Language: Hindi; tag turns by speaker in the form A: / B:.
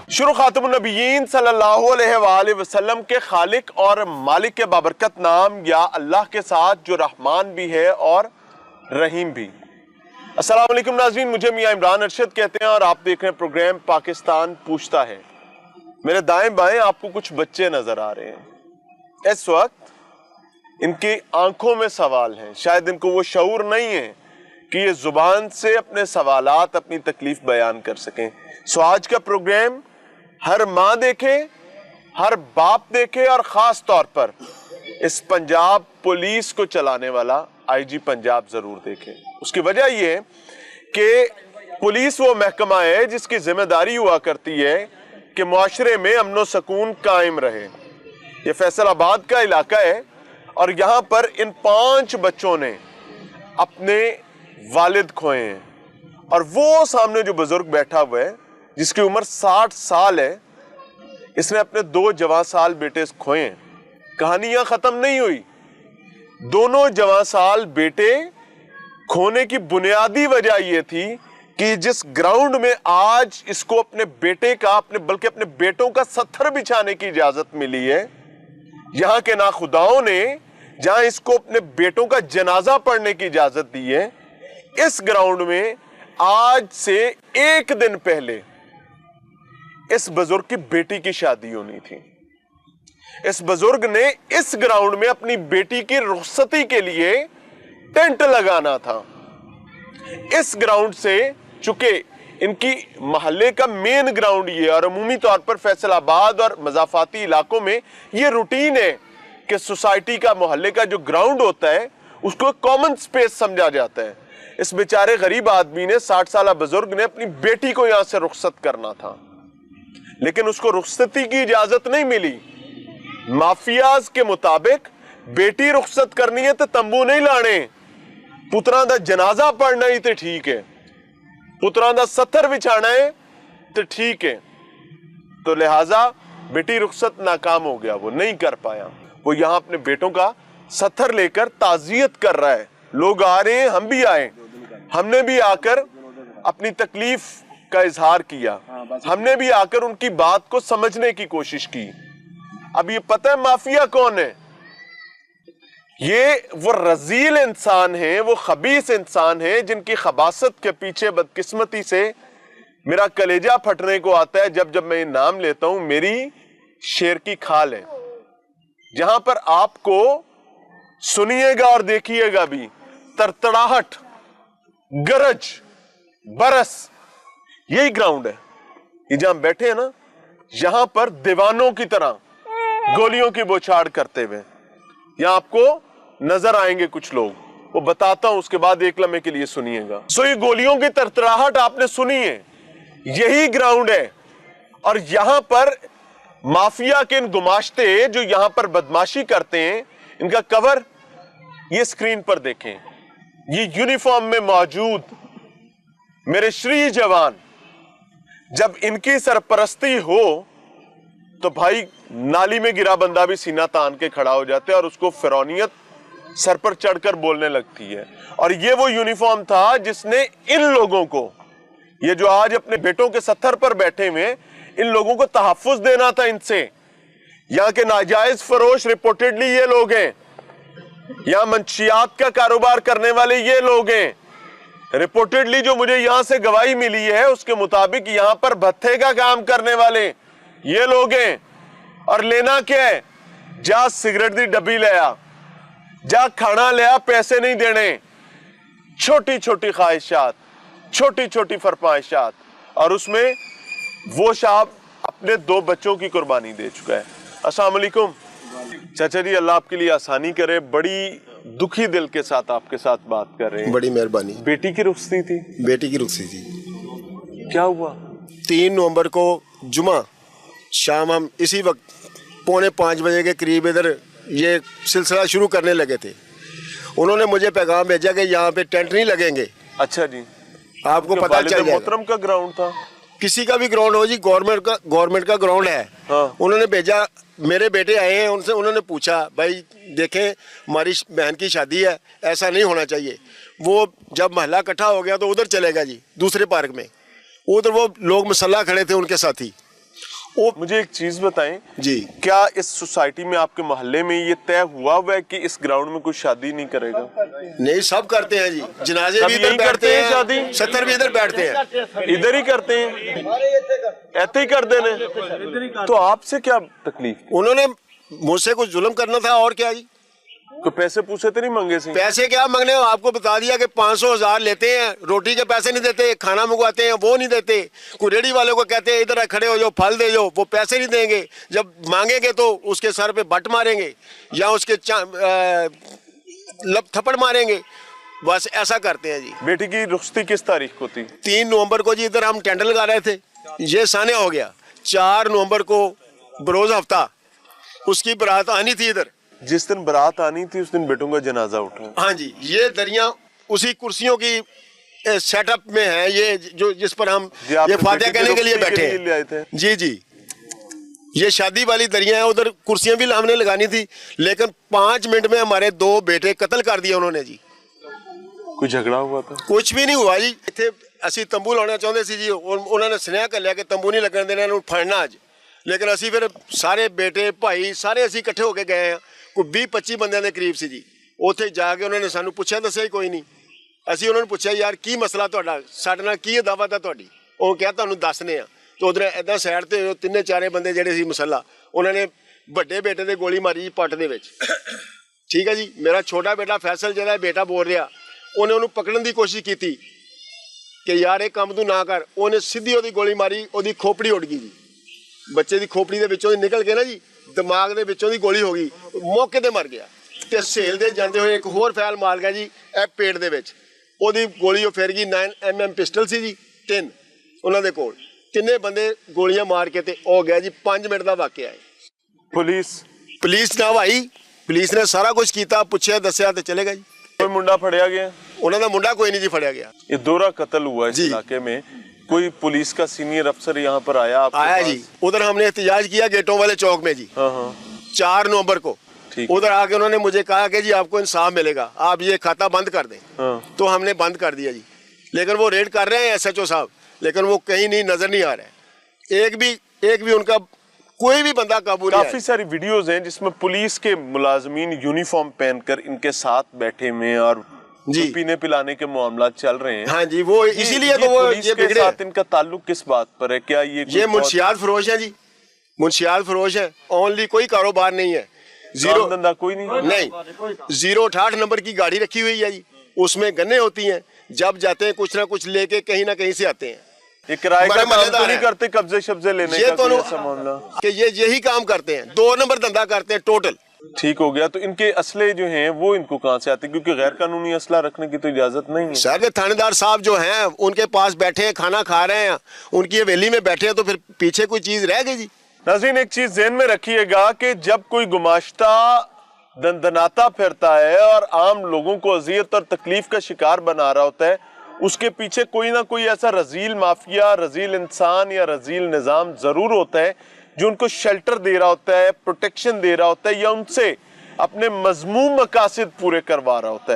A: शुरू खातमुन नबीयीन सल्लल्लाहु अलैहि वसल्लम के खालिक और मालिक के बाबरकत नाम या अल्लाह के साथ जो रहमान भी है और रहीम भी। अस्सलाम वालेकुम नाज़रीन, मुझे मियां इमरान अरशद कहते हैं और आप देख रहे हैं प्रोग्राम पाकिस्तान पूछता है। मेरे दाएं बाएं आपको कुछ बच्चे नजर आ रहे हैं। इस वक्त इनकी आंखों में सवाल हैं, शायद इनको वो शऊर नहीं है कि ये जुबान से अपने सवालात, अपनी तकलीफ बयान कर सकें। सो आज का प्रोग्राम हर माँ देखे, हर बाप देखे और खास तौर पर इस पंजाब पुलिस को चलाने वाला आईजी पंजाब जरूर देखे। उसकी वजह यह है कि पुलिस वो महकमा है जिसकी जिम्मेदारी हुआ करती है कि मुआशरे में अमन व सुकून कायम रहे। ये फैसलाबाद का इलाका है और यहाँ पर इन 5 बच्चों ने अपने वालिद खोए हैं और वो सामने जो बुजुर्ग बैठा हुआ है जिसकी उम्र 60 साल है, इसने अपने 2 जवां साल बेटे खोए हैं। कहानी यहां खत्म नहीं हुई। दोनों जवां साल बेटे खोने की बुनियादी वजह यह थी कि जिस ग्राउंड में आज इसको अपने बेटे का बल्कि अपने बेटों का सत्थर बिछाने की इजाजत मिली है, यहां के नाखुदाओं ने जहां इसको अपने बेटों का जनाजा पढ़ने की इजाजत दी है, इस ग्राउंड में आज से 1 दिन पहले इस बुजुर्ग की बेटी की शादी होनी थी। इस बुजुर्ग ने इस ग्राउंड में अपनी बेटी की रुखसती के लिए टेंट लगाना था। इस ग्राउंड से, चूंकि इनकी मोहल्ले का मेन ग्राउंड ये और अमूमी तौर पर फैसलाबाद और मजाफाती इलाकों में ये रूटीन है कि सोसाइटी का, मोहल्ले का जो ग्राउंड होता है उसको कॉमन स्पेस समझा जाता है। इस बेचारे गरीब आदमी ने, 60 साल बुजुर्ग ने अपनी बेटी को यहां से रुखसत करना था, लेकिन उसको रुखसती की इजाजत नहीं मिली। माफियाज के मुताबिक बेटी रुखसत करनी है तो तंबू नहीं लाने, पुत्रा दा जनाजा पढ़ना ही तो ठीक है, पुत्रा दा सत्थर बिछाना है तो ठीक है। तो लिहाजा बेटी रुखसत नाकाम हो गया, वो नहीं कर पाया। वो यहां अपने बेटों का सत्थर लेकर ताजियत कर रहा है। लोग आ रहे हैं, हम भी आए, हमने भी आकर अपनी तकलीफ का इजहार किया, हमने भी आकर उनकी बात को समझने की कोशिश की। अब ये पता है माफिया कौन है? ये वो रजील इंसान है, वो खबीस इंसान है जिनकी खबासत के पीछे बदकिस्मती से मेरा कलेजा फटने को आता है जब जब मैं ये नाम लेता हूं। मेरी शेर की खाल है, जहां पर आपको सुनिएगा और देखिएगा भी तरतड़ाहट, गरज, बरस, यही ग्राउंड है। ये जहां बैठे हैं ना, यहां पर दीवानों की तरह गोलियों की बौछार करते हुए यहां आपको नजर आएंगे कुछ लोग, वो बताता हूं, उसके बाद एक लम्हे के लिए सुनिएगा। सो ये गोलियों की तरतड़ाहट आपने सुनी है, यही ग्राउंड है और यहां पर माफिया के इन गुमाश्ते जो यहां पर बदमाशी करते हैं, इनका कवर ये स्क्रीन पर देखें। ये यूनिफॉर्म में मौजूद मेरे श्री जवान, जब इनकी सरपरस्ती हो तो भाई नाली में गिरा बंदा भी सीना तान के खड़ा हो जाता है और उसको फिरौनियत सर पर चढ़कर बोलने लगती है। और ये वो यूनिफॉर्म था जिसने इन लोगों को, ये जो आज अपने बेटों के सत्थर पर बैठे हुए, इन लोगों को तहफ्फुज देना था इनसे। यहां के नाजायज फरोश रिपोर्टेडली ये लोग हैं, यहां मंशियात का कारोबार करने वाले ये लोग हैं। रिपोर्टेडली जो मुझे यहां से गवाही मिली है उसके मुताबिक यहां पर भत्थे का काम करने वाले ये लोग हैं। और लेना क्या है? जा सिगरेट दी डब्बी ले आ, जा खाना ले आ, पैसे नहीं देने। छोटी छोटी ख्वाहिशात, छोटी छोटी फरमाइशात, और उसमें वो साहब अपने 2 बच्चों की कुर्बानी दे चुका है। अस्सलाम वालेकुम चाचा जी, अल्लाह आपके लिए आसानी करे। बड़ी दुखी दिल के साथ आपके साथ बात कर रहे हैं।
B: बड़ी मेहरबानी।
A: बेटी की रुखसती थी?
B: बेटी की रुखसती थी।
A: क्या हुआ?
B: 3 नवंबर को जुमा शाम हम इसी वक्त 4:45 बजे के करीब इधर ये सिलसिला शुरू करने लगे थे। उन्होंने मुझे पैगाम भेजा कि यहाँ पे टेंट नहीं लगेंगे।
A: अच्छा जी,
B: आपको पता चल जाएगा।
A: मोहतरम का ग्राउंड था,
B: किसी का भी ग्राउंड हो जी, गवर्नमेंट का ग्राउंड है।
A: हाँ।
B: उन्होंने भेजा, मेरे बेटे आए हैं, उनसे उन्होंने पूछा भाई देखें हमारी बहन की शादी है, ऐसा नहीं होना चाहिए। वो जब महल्ला इकट्ठा हो गया तो उधर चलेगा जी, दूसरे पार्क में। उधर वो लोग मसल्ला खड़े थे उनके साथी,
A: मुझे एक चीज बताएं
B: जी,
A: क्या इस सोसाइटी में आपके मोहल्ले में ये तय हुआ है कि इस ग्राउंड में कोई शादी नहीं करेगा?
B: नहीं, सब करते हैं जी, जनाजे
A: सब
B: भी इधर
A: यहीं
B: बैठते
A: करते हैं
B: हैं,
A: शादी?
B: 70 भी इधर बैठते हैं।
A: इधर ही करते हैं, ऐसे ही कर देने। तो आपसे क्या तकलीफ?
B: उन्होंने मुझसे कुछ जुल्म करना था और क्या जी।
A: कोई पैसे पूछे तो नहीं मांगे सी?
B: पैसे क्या मांगने, आपको बता दिया कि 500,000 लेते हैं, रोटी के पैसे नहीं देते, खाना मंगवाते हैं वो नहीं देते। कोई रेडी वाले को कहते हैं इधर खड़े हो जाओ, फल दे जाओ, वो पैसे नहीं देंगे। जब मांगेंगे तो उसके सर पे बट मारेंगे या उसके थप्पड़ मारेंगे, बस ऐसा करते हैं जी।
A: बेटी की रुखसती किस तारीख को थी?
B: 3 नवंबर को जी इधर हम टेंडर लगा रहे थे, ये साने हो गया। 4 नवंबर को बरोज हफ्ता उसकी बारात आनी थी इधर।
A: जिस दिन बारात आनी थी उस दिन बेटों का जनाजा उठा।
B: हाँ जी, ये दरिया उसी कुर्सियों की सेटअप में है, ये जो जिस पर हम ये फातिहा कहने के लिए बैठे हैं। जी जी, ये शादी वाली दरिया है, उधर कुर्सियां भी हमने लगानी थी, लेकिन 5 मिनट में हमारे 2 बेटे कत्ल कर दिए उन्होंने जी।
A: कोई झगड़ा हुआ था?
B: कुछ भी नहीं हुआ जी। इतने असी तंबू लाना चाहते सी जी, उन्होंने स्नेह कर लिया कि तंबू नहीं लगन देना, इन्होंने फड़ना अज। लेकिन असी फिर सारे बेटे भाई सारे असी इकट्ठे होके गए हैं, कोई 20-25 बंदे के करीब सी जी। उत्थे जाके उन्होंने सानू पूछा, दसिया ही कोई नहीं। ਅਸੀਂ ਉਹਨਾਂ ਨੂੰ ਪੁੱਛਿਆ ਯਾਰ ਕੀ ਮਸਲਾ ਤੁਹਾਡਾ, ਸਾਡੇ ਨਾਲ ਕੀ ਦਾਅਵਤ ਹੈ ਤੁਹਾਡੀ? ਉਹ ਕਿਹਾ ਤੁਹਾਨੂੰ ਦੱਸਨੇ ਆ। तो उधर इदा साइड ते 3-4 बंदे ਜਿਹੜੇ ਸੀ ਮਸਲਾ, ਉਹਨਾਂ ਨੇ ਵੱਡੇ ਬੇਟੇ ਦੇ ਗੋਲੀ ਮਾਰੀ ਜੀ ਪੱਟ ਦੇ ਵਿੱਚ। ਠੀਕ ਹੈ ਜੀ, ਮੇਰਾ ਛੋਟਾ ਬੇਟਾ ਫੈਸਲ ਜਿਹੜਾ ਬੇਟਾ ਬੋਲ ਰਿਹਾ, ਉਹਨੇ ਉਹਨੂੰ ਪਕੜਨ ਦੀ ਕੋਸ਼ਿਸ਼ ਕੀਤੀ ਕਿ ਯਾਰ ਇਹ ਕੰਮ ਤੂੰ ਨਾ ਕਰ। ਉਹਨੇ ਸਿੱਧੀ ਉਹਦੀ ਗੋਲੀ ਮਾਰੀ, ਉਹਦੀ ਖੋਪੜੀ ਉੱਡ ਗਈ ਜੀ। ਬੱਚੇ ਦੀ ਖੋਪੜੀ ਦੇ ਵਿੱਚੋਂ ਨਿਕਲ ਕੇ ਨਾ ਜੀ ਦਿਮਾਗ ਦੇ ਵਿੱਚੋਂ ਦੀ ਗੋਲੀ ਹੋ ਗਈ, ਮੌਕੇ ਤੇ ਮਰ ਗਿਆ। ਤੇ ਸੇਲ ਦੇ ਜਾਂਦੇ ਹੋਏ ਇੱਕ ਹੋਰ ਫੈਲ ਮਾਰ ਗਿਆ ਜੀ ਇਹ ਪੇਟ ਦੇ ਵਿੱਚ। ਉਹਦੀ ਗੋਲੀ ਉਹ ਫਿਰ ਗਈ। 9mm ਪਿਸਟਲ ਸੀ ਜੀ 3 ਉਹਨਾਂ ਦੇ ਕੋਲ। ਤਿੰਨੇ ਬੰਦੇ ਗੋਲੀਆਂ ਮਾਰ ਕੇ ਤੇ ਹੋ ਗਿਆ ਜੀ। 5 ਮਿੰਟ ਦਾ ਵਾਕਿਆ ਹੈ। ਪੁਲਿਸ ਨਾ ਭਾਈ, ਪੁਲਿਸ ਨੇ ਸਾਰਾ ਕੁਝ ਕੀਤਾ, ਪੁੱਛਿਆ ਦੱਸਿਆ ਤੇ ਚਲੇ ਗਏ ਜੀ।
A: कोई मुंडा फड़िया गया?
B: ਉਹਨਾਂ ਦਾ ਮੁੰਡਾ ਕੋਈ ਨਹੀਂ ਜੀ ਫੜਿਆ ਗਿਆ।
A: ये दोहरा कत्ल हुआ इस इलाके में, कोई पुलिस का सीनियर अफसर यहाँ पर आया?
B: आया जी, उधर हमने एहतजाज किया गेटों वाले चौक में जी। 4 नवंबर को उधर आके उन्होंने मुझे कहा कि जी आपको इंसाफ मिलेगा, आप ये खाता बंद कर दें। तो हमने बंद कर दिया जी। लेकिन वो रेड कर रहे हैं SHO साहब, लेकिन वो कहीं नहीं नजर नहीं आ रहा है। एक भी उनका कोई भी बंदा काबू नहीं।
A: काफी सारी वीडियोस हैं जिसमें पुलिस के मुलाजमीन यूनिफॉर्म पहनकर इनके साथ बैठे हुए हैं और जी पीने पिलाने के मामला चल रहे हैं।
B: हाँ जी, वो इसीलिए तो वो
A: ये के साथ इनका ताल्लुक किस बात पर है? क्या ये
B: मुंशियात फरोश है जी? मुंशियात फरोश है, ओनली कोई कारोबार नहीं है,
A: जीरो धंधा कोई नहीं।
B: 068 नंबर की गाड़ी रखी हुई है जी, उसमें गन्ने होती हैं, जब जाते हैं कुछ ना कुछ लेके कहीं ना कहीं से आते हैं।
A: ये किराए का काम तो नहीं करते, कब्जे शब्जे लेने
B: ये
A: का ऐसा मामला
B: कि ये यही काम करते हैं, 2 नंबर धंधा करते हैं टोटल।
A: ठीक हो गया। तो इनके असले जो हैं वो इनको कहाँ से आते हैं? क्योंकि गैर कानूनी असला रखने की तो इजाजत नहीं है।
B: सर थानेदार साहब जो हैं उनके पास बैठे हैं, खाना खा रहे हैं, उनकी हवेली में बैठे हैं, तो फिर पीछे कोई चीज रह गई जी।
A: नाज़रीन, एक चीज ज़हन में रखिएगा कि जब कोई गुमाश्ता दंदनाता फिरता है और आम लोगों को अजियत और तकलीफ का शिकार बना रहा होता है, उसके पीछे कोई ना कोई ऐसा रजील माफिया, रजील इंसान या रजील निज़ाम ज़रूर होता है जो उनको शेल्टर दे रहा होता है, प्रोटेक्शन दे रहा होता है, या उनसे अपने मजमूम मकासद पूरे करवा रहा होता है।